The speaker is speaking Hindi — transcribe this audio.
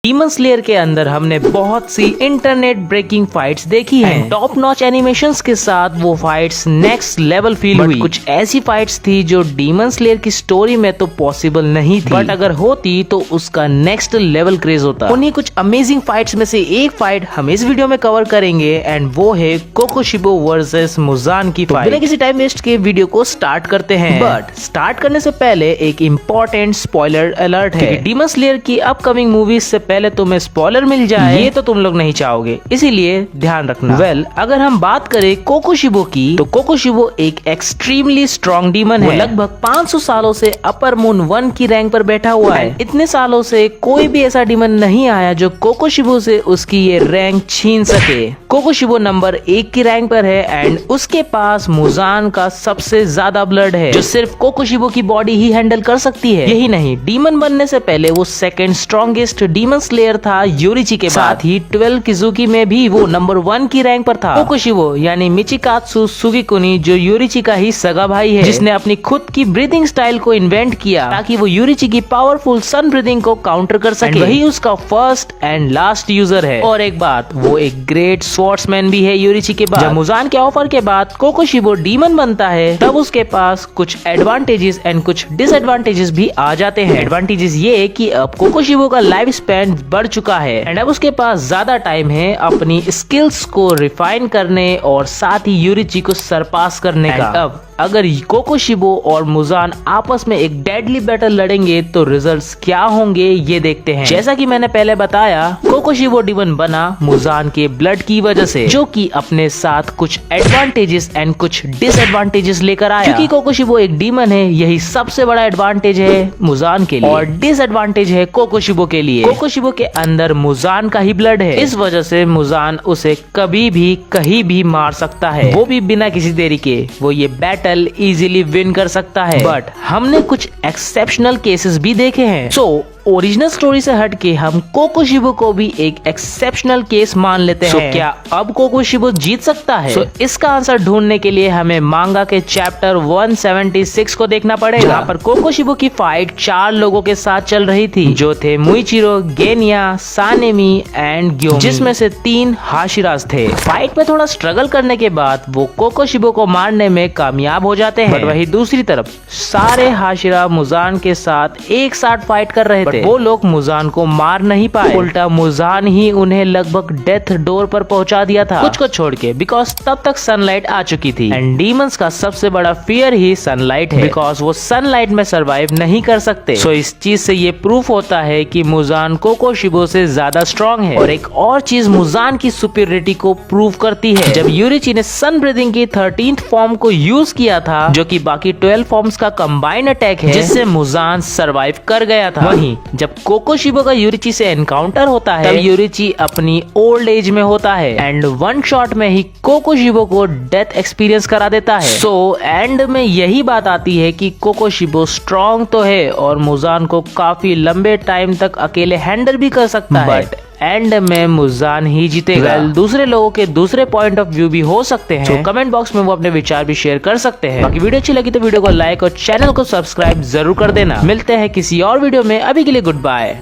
डीमन स्लेयर के अंदर हमने बहुत सी इंटरनेट ब्रेकिंग फाइट्स देखी हैं। टॉप नॉच एनिमेशंस के साथ वो फाइट्स नेक्स्ट लेवल फील हुई। कुछ ऐसी फाइट्स थी जो डीमन स्लेयर की स्टोरी में तो पॉसिबल नहीं थी, बट अगर होती तो उसका नेक्स्ट लेवल क्रेज होता। उन्हीं कुछ अमेजिंग फाइट्स में से एक फाइट हम इस वीडियो में कवर करेंगे एंड वो है कोकोशिबो वर्सेस मुजान की फाइट। बिना किसी टाइम वेस्ट के वीडियो को स्टार्ट करते हैं, बट स्टार्ट करने से पहले एक इम्पोर्टेंट स्पॉइलर अलर्ट है। डीमन स्लेयर की अपकमिंग मूवीज से पहले तुम्हें स्पॉइलर मिल जाए ये तो तुम लोग नहीं चाहोगे, इसीलिए ध्यान रखना। अगर हम बात करें कोकोशिबो की, तो कोकोशिबो एक एक्सट्रीमली स्ट्रॉन्ग डीमन है। लगभग 500 सालों से अपर मून 1 की रैंक पर बैठा हुआ है। इतने सालों से कोई भी ऐसा डीमन नहीं आया जो कोकोशिबो से उसकी ये रैंक छीन सके। कोकोशिबो नंबर 1 की रैंक पर है एंड उसके पास मुजान का सबसे ज्यादा ब्लड है, जो सिर्फ कोकोशिबो की बॉडी ही हैंडल कर सकती है। यही नहीं, डीमन बनने से पहले वो सेकंड स्ट्रॉन्गेस्ट डीमन स्लेयर था यूरिची के बाद। साथ ही 12 किजुकी में भी वो नंबर 1 की रैंक पर था। कोकोशिबो यानी मिचिकात्सु सुगिकुनी, जो यूरिची का ही सगा भाई है, जिसने अपनी खुद की ब्रीदिंग स्टाइल को इन्वेंट किया ताकि वो यूरिची की पावरफुल सन ब्रीदिंग को काउंटर कर सके। वही उसका फर्स्ट एंड लास्ट यूजर है। और एक बात, वो एक ग्रेट स्वॉर्ड्समैन भी है यूरिची के बाद। जब मुजान के ऑफर के बाद कोकोशिबो डीमन बनता है, तब उसके पास कुछ एडवांटेजेस एंड कुछ डिसएडवांटेजेस भी आ जाते हैं। एडवांटेजेस ये कि अब कोकोशिबो का लाइफ स्पैन बढ़ चुका है एंड अब उसके पास ज्यादा टाइम है अपनी स्किल्स को रिफाइन करने और साथ ही यूरिची को सरपास करने का। अब अगर कोकोशिबो और मुजान आपस में एक डेडली बैटल लड़ेंगे तो रिजल्ट्स क्या होंगे ये देखते हैं। जैसा कि मैंने पहले बताया, कोकोशिबो डीमन बना मुजान के ब्लड की वजह से, जो कि अपने साथ कुछ एडवांटेजेस एंड कुछ डिसएडवांटेजेस लेकर आया। क्योंकि कोकोशिबो एक डीमन है, यही सबसे बड़ा एडवांटेज है मुजान के लिए और डिसएडवांटेज है कोकोशिबो के लिए। कोकोशिबो के अंदर मुजान का ही ब्लड है, इस वजह से मुजान उसे कभी भी कहीं भी मार सकता है, वो भी बिना किसी देरी के। वो ये बैटल इजीली विन कर सकता है। बट हमने कुछ एक्सेप्शनल केसेस भी देखे हैं। ओरिजिनल स्टोरी से हटके हम कोकोशिबो को भी एक एक्सेप्शनल केस मान लेते हैं। क्या अब कोकोशिबो जीत सकता है? इसका आंसर ढूंढने के लिए हमें मांगा के चैप्टर 176 को देखना पड़ेगा, जहाँ पर कोकोशिबो की फाइट 4 लोगों के साथ चल रही थी, जो थे मुइचिरो, गेनिया, सानेमी एंड ग्योमी, जिसमें से 3 हाशिरास थे। फाइट में थोड़ा स्ट्रगल करने के बाद वो कोकोशिबो को मारने में कामयाब हो जाते हैं। बट वही दूसरी तरफ सारे हाशिरा मुजान के साथ एक साथ फाइट कर रहे थे। वो लोग मुजान को मार नहीं पाए, उल्टा मुजान ही उन्हें लगभग डेथ डोर पर पहुंचा दिया था, कुछ को छोड़ के, बिकॉज तब तक सनलाइट आ चुकी थी। एंड डीमंस का सबसे बड़ा फियर ही सनलाइट है, बिकॉज वो सनलाइट में सरवाइव नहीं कर सकते। सो इस चीज से ये प्रूफ होता है कि मुजान कोकोशिबो से ज्यादा स्ट्रॉन्ग है। और एक और चीज मुजान की सुपीरियरिटी को प्रूव करती है, जब यूरिची ने सन ब्रीदिंग की 13th फॉर्म को यूज किया था, जो कि बाकी 12 फॉर्म्स का कंबाइन अटैक है, जिससे मुजान सरवाइव कर गया था। वहीं जब कोकोशिबो का यूरिची से एनकाउंटर होता है, तब यूरिची अपनी ओल्ड एज में होता है एंड 1 शॉट में ही कोकोशिबो को डेथ एक्सपीरियंस करा देता है। सो एंड में यही बात आती है कि कोकोशिबो स्ट्रॉन्ग तो है और मुजान को काफी लंबे टाइम तक अकेले हैंडल भी कर सकता है, बट एंड में मुजान ही जीतेगा। दूसरे लोगों के दूसरे पॉइंट ऑफ व्यू भी हो सकते हैं, तो कमेंट बॉक्स में वो अपने विचार भी शेयर कर सकते हैं। बाकी वीडियो अच्छी लगी तो वीडियो को लाइक और चैनल को सब्सक्राइब जरूर कर देना। मिलते हैं किसी और वीडियो में, अभी के लिए गुड बाय।